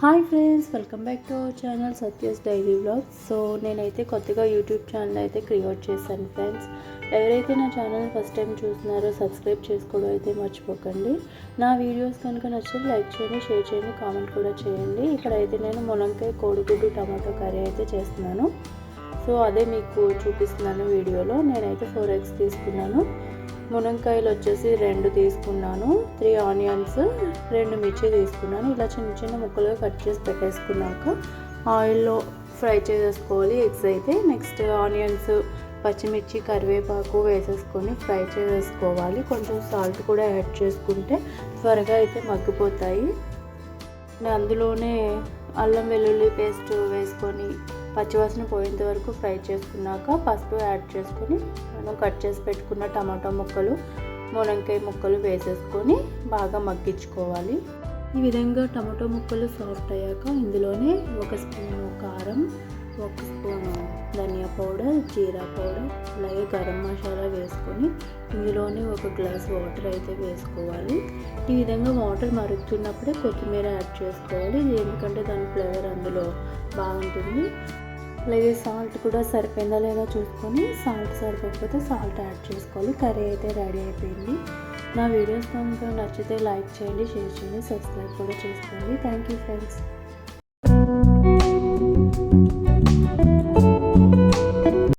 Hi friends, welcome back to our channel Satya's daily vlogs. So నేనైతే కొత్తగా YouTube channel అయితే create చేశాను friends. ఎవరైతే నా ఛానల్ ఫస్ట్ టైం చూస్తున్నారో సబ్స్క్రైబ్ చేసుకోవడం అయితే మర్చిపోకండి. నా వీడియోస్ కనుక నచ్చితే లైక్ చేయండి, షేర్ చేయండి, కామెంట్ కూడా చేయండి. ఇక్కడైతే నేను మునక్కాయ కోడిగుడ్డు టమాటో కర్రీ అయితే చేస్తున్నాను. సో అదే మీకు చూపిస్తున్నాను వీడియోలో. నేనైతే 4 eggs తీసుకున్నాను. మునక్కాయలు వచ్చేసి 2 తీసుకున్నాను, 3 ఆనియన్స్, 2 మిర్చి తీసుకున్నాను. ఇలా చిన్న చిన్న ముక్కలుగా కట్ చేసి పెట్టేసుకున్నాక ఆయిల్లో ఫ్రై చేసేసుకోవాలి ఎగ్స్ అయితే. నెక్స్ట్ ఆనియన్స్, పచ్చిమిర్చి, కరివేపాకు వేసేసుకొని ఫ్రై చేసేసుకోవాలి. కొంచెం సాల్ట్ కూడా యాడ్ చేసుకుంటే త్వరగా అయితే మగ్గిపోతాయి. అందులోనే అల్లం వెల్లుల్లి పేస్ట్ వేసుకొని పచ్చివాసన పోయేంత వరకు ఫ్రై చేసుకున్నాక పసుపు యాడ్ చేసుకొని మనం కట్ చేసి పెట్టుకున్న టమాటా ముక్కలు, మునక్కాయ ముక్కలు వేసేసుకొని బాగా మగ్గించుకోవాలి. ఈ విధంగా టమాటో ముక్కలు సాఫ్ట్ అయ్యాక ఇందులోనే 1 స్పూను కారం, 1 స్పూను ధనియా పౌడర్, జీరా పౌడర్, అలాగే గరం మసాలా వేసుకొని ఇందులోనే 1 గ్లాస్ వాటర్ అయితే వేసుకోవాలి. ఈ విధంగా వాటర్ మరుగుతున్నప్పుడే కొత్తిమీర యాడ్ చేసుకోవాలి, ఎందుకంటే దాని ఫ్లేవర్ అందులో బాగుంటుంది. అలాగే సాల్ట్ కూడా సరిపోయిందా లేదా చూసుకొని, సాల్ట్ సరిపోకపోతే సాల్ట్ యాడ్ చేసుకోవాలి. కర్రీ అయితే రెడీ అయిపోయింది. నా వీడియోస్ కనుక నచ్చితే లైక్ చేయండి, షేర్ చేయండి, సబ్స్క్రైబ్ కూడా చేసుకోండి. Thank you friends.